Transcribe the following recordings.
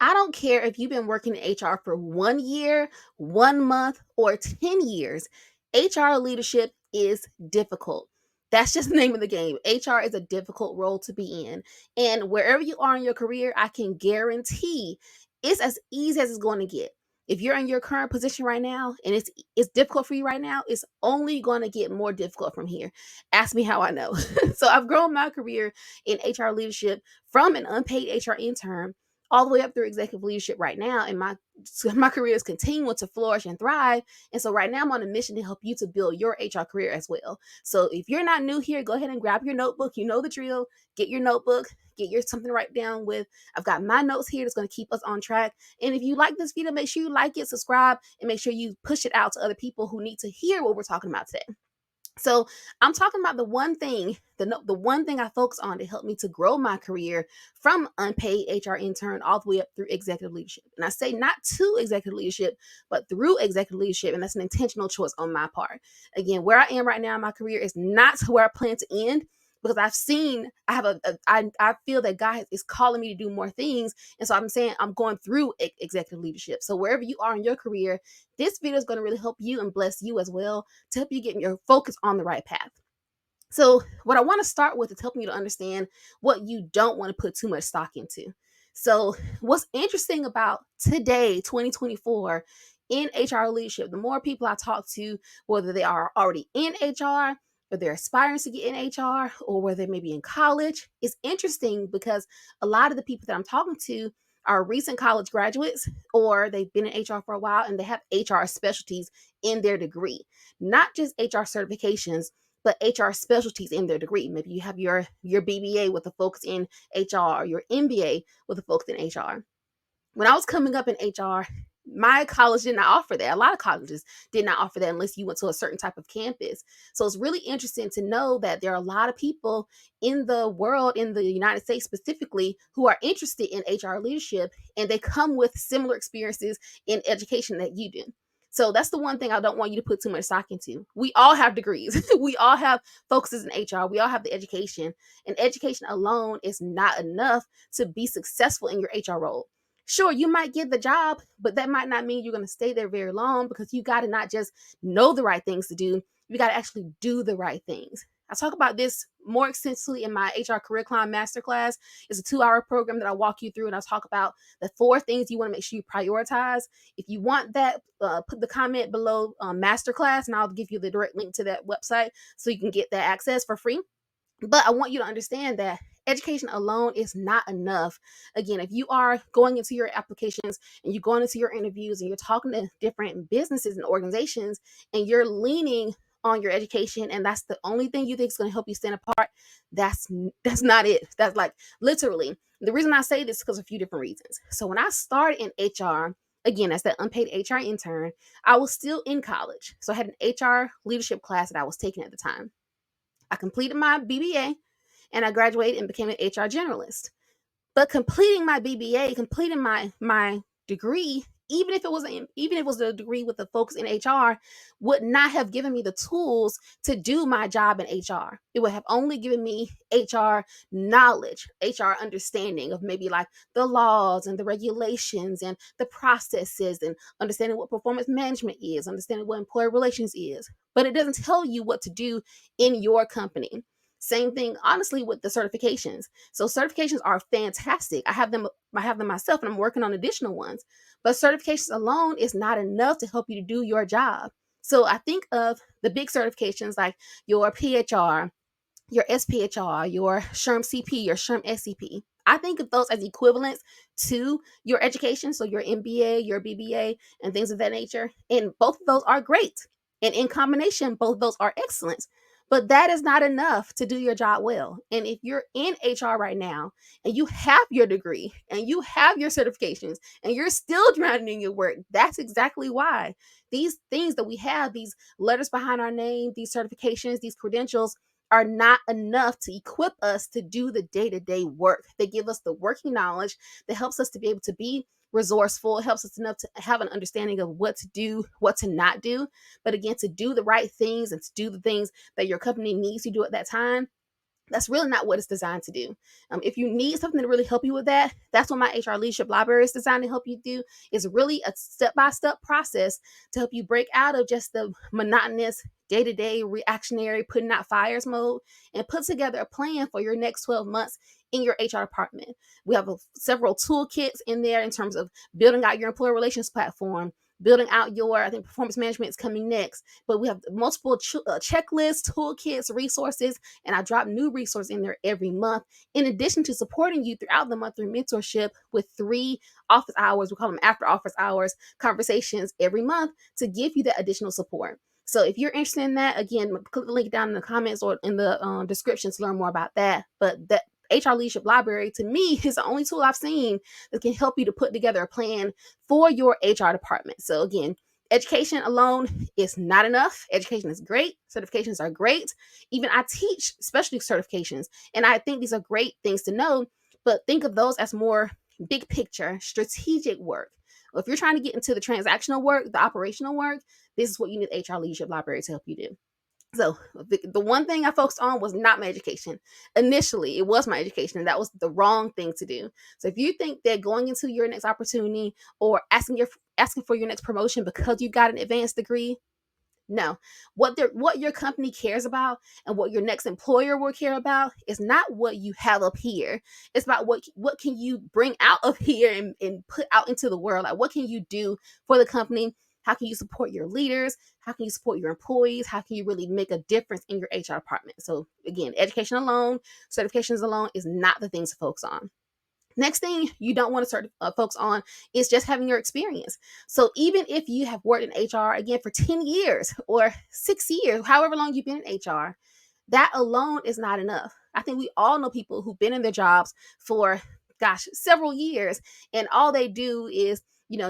I don't care if you've been working in HR for 1 year, 1 month, or 10 years. HR leadership is difficult. That's just the name of the game. HR is a difficult role to be in. And wherever you are in your career, I can guarantee it's as easy as it's going to get. If you're in your current position right now and it's difficult for you right now, it's only going to get more difficult from here. Ask me how I know. So I've grown my career in HR leadership from an unpaid HR intern all the way up through executive leadership right now. And my career is continuing to flourish and thrive. And so right now I'm on a mission to help you to build your HR career as well. So if you're not new here, go ahead and grab your notebook. You know the drill. Get your notebook, get your something to write down with. I've got my notes here that's going to keep us on track. And if you like this video, make sure you like it, subscribe, and make sure you push it out to other people who need to hear what we're talking about today. So I'm talking about the one thing I focus on to help me to grow my career from unpaid HR intern all the way up through executive leadership. And I say not to executive leadership, but through executive leadership. And that's an intentional choice on my part. Again, where I am right now in my career is not where I plan to end, because I feel that God is calling me to do more things. And so I'm saying I'm going through executive leadership. So wherever you are in your career, this video is going to really help you and bless you as well, to help you get your focus on the right path. So what I want to start with is helping you to understand what you don't want to put too much stock into. So what's interesting about today, 2024, in HR leadership, the more people I talk to, whether they are already in HR, or they're aspiring to get in HR, or whether they may be in college, it's interesting because a lot of the people that I'm talking to are recent college graduates, or they've been in HR for a while and they have HR specialties in their degree, not just HR certifications, but HR specialties in their degree. Maybe you have your BBA with a focus in HR, your MBA with a focus in HR. When I was coming up in HR, my college did not offer that. A lot of colleges did not offer that unless you went to a certain type of campus. So it's really interesting to know that there are a lot of people in the world, in the United States specifically, who are interested in HR leadership, and they come with similar experiences in education that you do. So that's the one thing I don't want you to put too much stock into. We all have degrees. We all have focuses in HR. We all have the education. And education alone is not enough to be successful in your HR role. Sure, you might get the job, but that might not mean you're going to stay there very long, because you got to not just know the right things to do, you got to actually do the right things. I talk about this more extensively in my HR Career Climb Masterclass. It's a 2-hour program that I walk you through, and I talk about the 4 things you want to make sure you prioritize. If you want that, put the comment below Masterclass, and I'll give you the direct link to that website so you can get that access for free. But I want you to understand that education alone is not enough. Again, if you are going into your applications and you're going into your interviews and you're talking to different businesses and organizations, and you're leaning on your education, and that's the only thing you think is going to help you stand apart, that's not it. That's like literally the reason I say this, because of a few different reasons. So when I started in HR, again, as that unpaid HR intern, I was still in college. So I had an HR leadership class that I was taking at the time. I completed my BBA and I graduated and became an HR generalist. But completing my BBA, completing my degree, even if it was a degree with a focus in HR, would not have given me the tools to do my job in HR. It would have only given me HR knowledge, HR understanding of maybe like the laws and the regulations and the processes, and understanding what performance management is, understanding what employee relations is. But it doesn't tell you what to do in your company. Same thing, honestly, with the certifications. So certifications are fantastic. I have them myself, and I'm working on additional ones. But certifications alone is not enough to help you to do your job. So I think of the big certifications like your PHR, your SPHR, your SHRM CP, your SHRM SCP. I think of those as equivalents to your education, so your MBA, your BBA, and things of that nature. And both of those are great. And in combination, both of those are excellent. But that is not enough to do your job well. And if you're in HR right now and you have your degree and you have your certifications and you're still drowning in your work, that's exactly why. These things that we have, these letters behind our name, these certifications, these credentials, are not enough to equip us to do the day-to-day work. They give us the working knowledge that helps us to be able to be resourceful. It helps us enough to have an understanding of what to do, what to not do. But again, to do the right things and to do the things that your company needs to do at that time, That's really not what it's designed to do. If you need something to really help you with that, that's what my HR leadership library is designed to help you do. Is really a step-by-step process to help you break out of just the monotonous day-to-day reactionary putting out fires mode and put together a plan for your next 12 months in your HR department. We have several toolkits in there in terms of building out your employee relations platform, building out your, I think performance management is coming next, but we have multiple checklists, toolkits, resources, and I drop new resources in there every month, in addition to supporting you throughout the month through mentorship with 3 office hours, we call them after office hours, conversations every month to give you that additional support. So if you're interested in that, again, click the link down in the comments or in the description to learn more about that. But that HR Leadership Library, to me, is the only tool I've seen that can help you to put together a plan for your HR department. So again, education alone is not enough. Education is great. Certifications are great. Even I teach specialty certifications, and I think these are great things to know, but think of those as more big picture, strategic work. If you're trying to get into the transactional work, the operational work, this is what you need HR Leadership Library to help you do. So the one thing I focused on was not my education. Initially, it was my education, and that was the wrong thing to do. So if you think that going into your next opportunity or asking for your next promotion because you got an advanced degree, no. What your company cares about and what your next employer will care about is not what you have up here. It's about what can you bring out of here and put out into the world. Like, what can you do for the company? How can you support your leaders? How can you support your employees? How can you really make a difference in your HR department? So again, education alone, certifications alone is not the things to focus on. Next thing you don't want to focus on is just having your experience. So even if you have worked in HR again for 10 years or 6 years, however long you've been in HR, that alone is not enough. I think we all know people who've been in their jobs for, several years, and all they do is,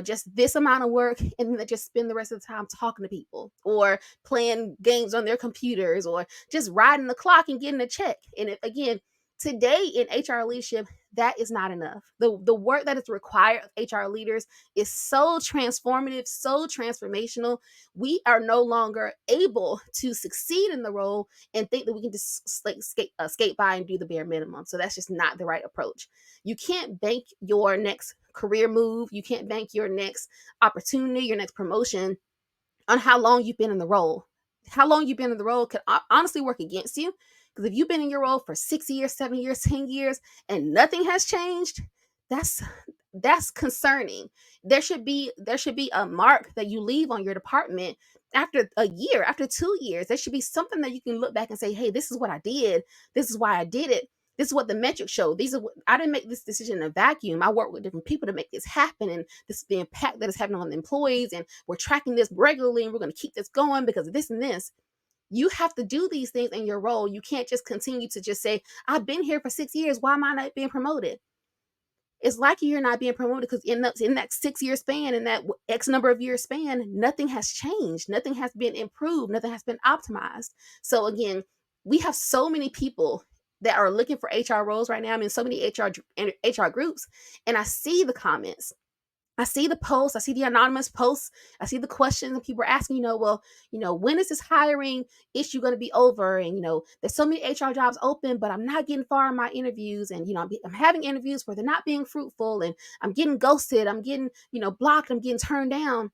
just this amount of work, and then they just spend the rest of the time talking to people or playing games on their computers or just riding the clock and getting a check. And again, today in HR leadership, that is not enough. The work that is required of HR leaders is so transformative, so transformational. We are no longer able to succeed in the role and think that we can just skate by and do the bare minimum. So that's just not the right approach. You can't bank your next career move. You can't bank your next opportunity, your next promotion on how long you've been in the role. How long you've been in the role could honestly work against you. Because if you've been in your role for 6 years, 7 years, 10 years, and nothing has changed, that's concerning. There should be a mark that you leave on your department after a year, after 2 years. There should be something that you can look back and say, hey, this is what I did. This is why I did it. This is what the metrics show. I didn't make this decision in a vacuum. I work with different people to make this happen, and this is the impact that is happening on the employees, and we're tracking this regularly, and we're going to keep this going because of this and this. You have to do these things in your role. You can't just continue to just say, I've been here for 6 years. Why am I not being promoted? It's likely you're not being promoted because in that 6-year span, in that X number of year span, nothing has changed. Nothing has been improved. Nothing has been optimized. So again, we have so many people that are looking for HR roles right now. I mean, so many HR groups, and I see the comments. I see the posts, I see the anonymous posts, I see the questions that people are asking, when is this hiring issue going to be over? And, there's so many HR jobs open, but I'm not getting far in my interviews. And, I'm having interviews where they're not being fruitful, and I'm getting ghosted. I'm getting, blocked. I'm getting turned down.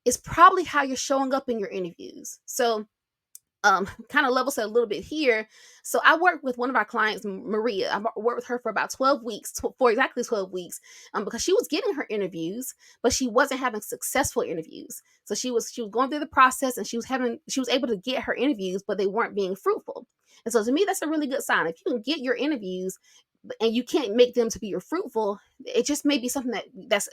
It's probably how you're showing up in your interviews. So kind of level set a little bit here. So I worked with one of our clients, Maria. I worked with her for about 12 weeks, for exactly 12 weeks, because she was getting her interviews, but she wasn't having successful interviews. So she was going through the process, and she was able to get her interviews, but they weren't being fruitful. And so to me, that's a really good sign. If you can get your interviews and you can't make them to be fruitful, it just may be something that's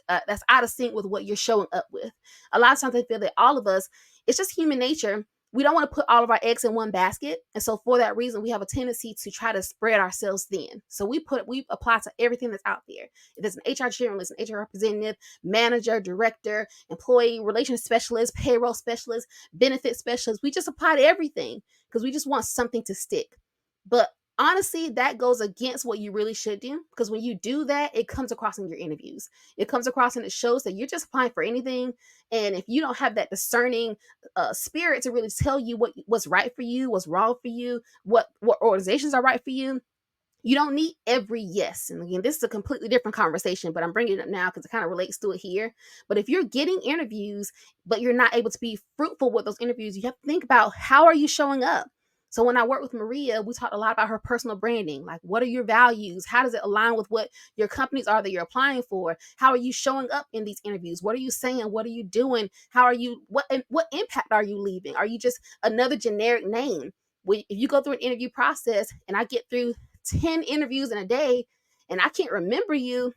out of sync with what you're showing up with. A lot of times I feel that all of us, it's just human nature. We don't want to put all of our eggs in one basket. And so for that reason, we have a tendency to try to spread ourselves thin. So we apply to everything that's out there. If it's an HR generalist, an HR representative, manager, director, employee relations specialist, payroll specialist, benefit specialist, we just apply to everything because we just want something to stick. But Honestly, that goes against what you really should do, because when you do that, it comes across in your interviews. It comes across and it shows that you're just applying for anything. And if you don't have that discerning spirit to really tell you what's right for you, what's wrong for you, what organizations are right for you, you don't need every yes. And again, this is a completely different conversation, but I'm bringing it up now because it kind of relates to it here. But if you're getting interviews, but you're not able to be fruitful with those interviews, you have to think about, how are you showing up? So when I worked with Maria, we talked a lot about her personal branding. Like, what are your values? How does it align with what your companies are that you're applying for? How are you showing up in these interviews? What are you saying? What are you doing? How are you, what impact are you leaving? Are you just another generic name? If you go through an interview process and I get through 10 interviews in a day and I can't remember you,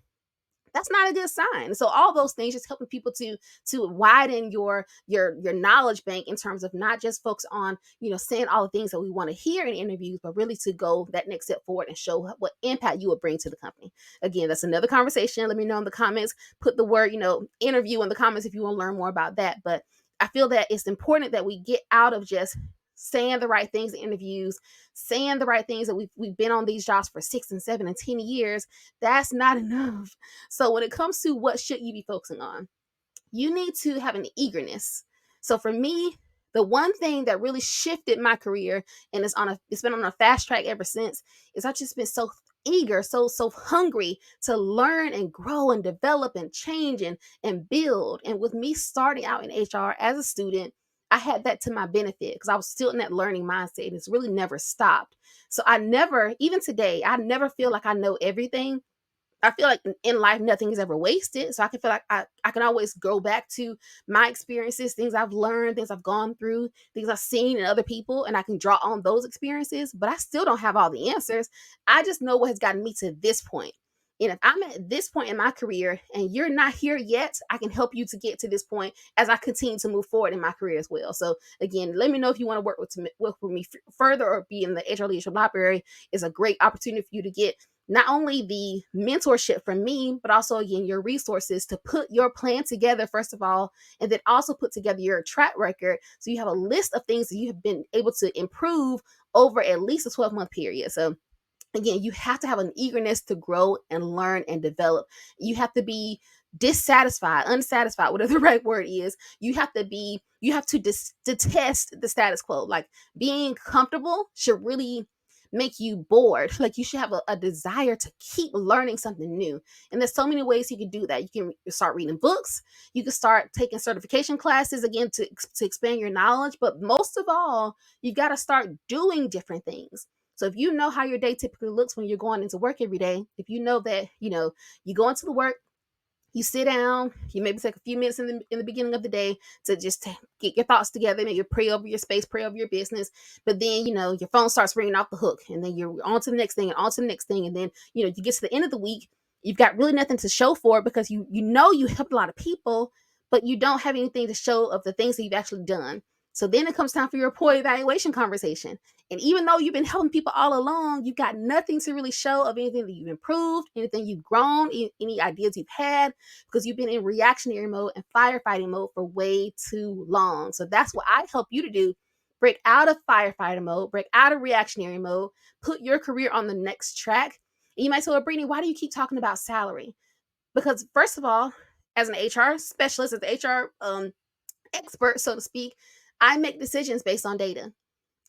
that's not a good sign. So all those things, just helping people to widen your knowledge bank in terms of not just focus on, saying all the things that we want to hear in interviews, but really to go that next step forward and show what impact you would bring to the company. Again, that's another conversation. Let me know in the comments. Put the word, interview in the comments if you want to learn more about that. But I feel that it's important that we get out of just saying the right things in interviews, saying the right things that we've been on these jobs for 6 and 7 and 10 years. That's not enough. So when it comes to what should you be focusing on, you need to have an eagerness. So for me, the one thing that really shifted my career, and it's been on a fast track ever since, is I've just been so eager, so hungry to learn and grow and develop and change and build. And with me starting out in HR as a student, I had that to my benefit because I was still in that learning mindset and it's really never stopped. So I never, even today, I never feel like I know everything. I feel like in life, nothing is ever wasted. So I can feel like I can always go back to my experiences, things I've learned, things I've gone through, things I've seen in other people, and I can draw on those experiences. But I still don't have all the answers. I just know what has gotten me to this point. And if I'm at this point in my career and you're not here yet, I can help you to get to this point as I continue to move forward in my career as well. So again, let me know if you want to work with me further or be in the HR Leadership Library. It's a great opportunity for you to get not only the mentorship from me, but also, again, your resources to put your plan together, first of all, and then also put together your track record. So you have a list of things that you have been able to improve over at least a 12-month period. So again, you have to have an eagerness to grow and learn and develop. You have to be dissatisfied, unsatisfied, whatever the right word is. You have to detest the status quo. Like, being comfortable should really make you bored. Like, you should have a desire to keep learning something new. And there's so many ways you can do that. You can start reading books. You can start taking certification classes, again, to expand your knowledge. But most of all, you got to start doing different things. So if you know how your day typically looks when you're going into work every day, if you know that, you go into the work, you sit down, you maybe take a few minutes in the beginning of the day to just get your thoughts together, maybe pray over your space, pray over your business. But then, your phone starts ringing off the hook, and then you're on to the next thing and on to the next thing. And then, you get to the end of the week, you've got really nothing to show for it because you helped a lot of people, but you don't have anything to show of the things that you've actually done. So then it comes time for your employee evaluation conversation. And even though you've been helping people all along, you've got nothing to really show of anything that you've improved, anything you've grown, any ideas you've had, because you've been in reactionary mode and firefighting mode for way too long. So that's what I help you to do. Break out of firefighter mode, break out of reactionary mode, put your career on the next track. And you might say, well, Brittany, why do you keep talking about salary? Because first of all, as an HR specialist, as an HR expert, so to speak, I make decisions based on data.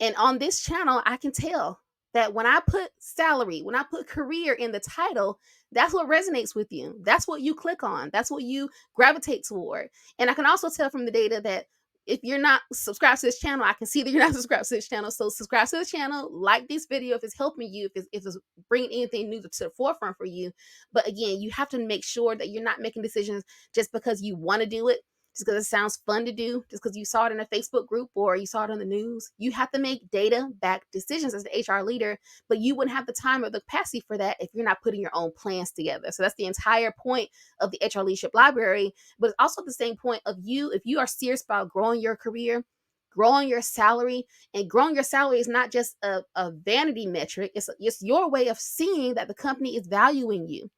And on this channel, I can tell that when I put salary, when I put career in the title, that's what resonates with you. That's what you click on. That's what you gravitate toward. And I can also tell from the data that if you're not subscribed to this channel, I can see that you're not subscribed to this channel. So subscribe to the channel, like this video if it's helping you, if it's bringing anything new to the forefront for you. But again, you have to make sure that you're not making decisions just because you want to do it, just because it sounds fun to do, just because you saw it in a Facebook group or you saw it on the news. You have to make data-backed decisions as an HR leader, but you wouldn't have the time or the capacity for that if you're not putting your own plans together. So that's the entire point of the HR Leadership Library, but it's also the same point of you. If you are serious about growing your career, growing your salary, and growing your salary is not just a vanity metric, it's your way of seeing that the company is valuing you.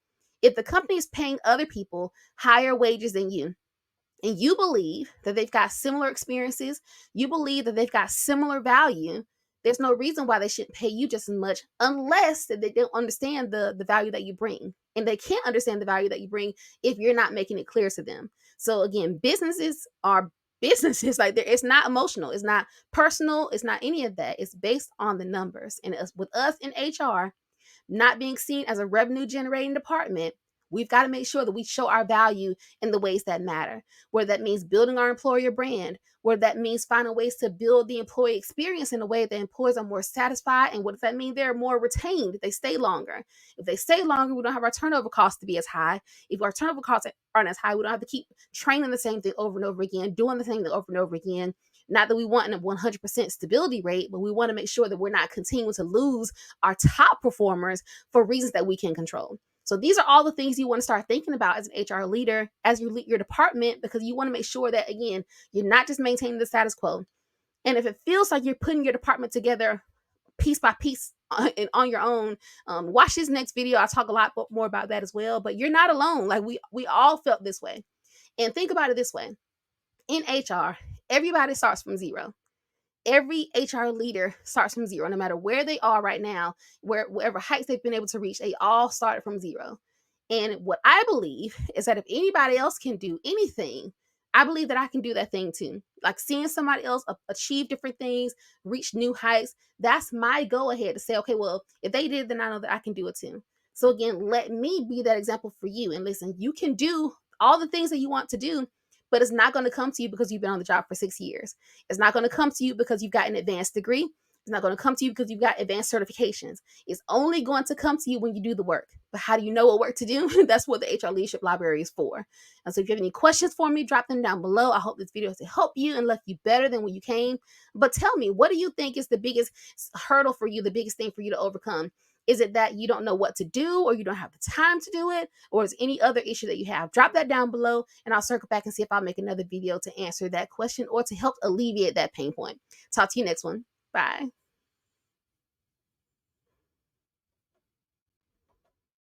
If the company is paying other people higher wages than you, and you believe that they've got similar experiences, you believe that they've got similar value, There's no reason why they shouldn't pay you just as much unless that they don't understand the value that you bring. And they can't understand the value that you bring if you're not making it clear to them. So again, businesses are businesses. Like, it's not emotional, it's not personal, it's not any of that. It's based on the numbers. And with us in HR, not being seen as a revenue generating department, we've got to make sure that we show our value in the ways that matter, whether that means building our employer brand, whether that means finding ways to build the employee experience in a way that employees are more satisfied, and what does that mean? They're more retained, they stay longer. If they stay longer, we don't have our turnover costs to be as high. If our turnover costs aren't as high, we don't have to keep training the same thing over and over again, doing the thing over and over again. Not that we want a 100% stability rate, but we want to make sure that we're not continuing to lose our top performers for reasons that we can control. So these are all the things you want to start thinking about as an HR leader, as you lead your department, because you want to make sure that, again, you're not just maintaining the status quo. And if it feels like you're putting your department together piece by piece and on your own, watch this next video. I'll talk a lot more about that as well. But you're not alone. Like, we all felt this way. And think about it this way. In HR, everybody starts from zero. Every HR leader starts from zero, no matter where they are right now, wherever heights they've been able to reach, they all started from zero. And what I believe is that if anybody else can do anything, I believe that I can do that thing too. Like, seeing somebody else achieve different things, reach new heights, that's my go ahead to say, okay, well, if they did, then I know that I can do it too. So again, let me be that example for you. And listen, you can do all the things that you want to do, but it's not going to come to you because you've been on the job for 6 years. It's not going to come to you because you've got an advanced degree. It's not going to come to you because you've got advanced certifications. It's only going to come to you when you do the work. But how do you know what work to do? That's what the HR Leadership Library is for. And so if you have any questions for me, drop them down below. I hope this video has helped you and left you better than when you came. But tell me, what do you think is the biggest hurdle for you, the biggest thing for you to overcome? Is it that you don't know what to do, or you don't have the time to do it, or is any other issue that you have? Drop that down below and I'll circle back and see if I'll make another video to answer that question or to help alleviate that pain point. Talk to you next one. Bye.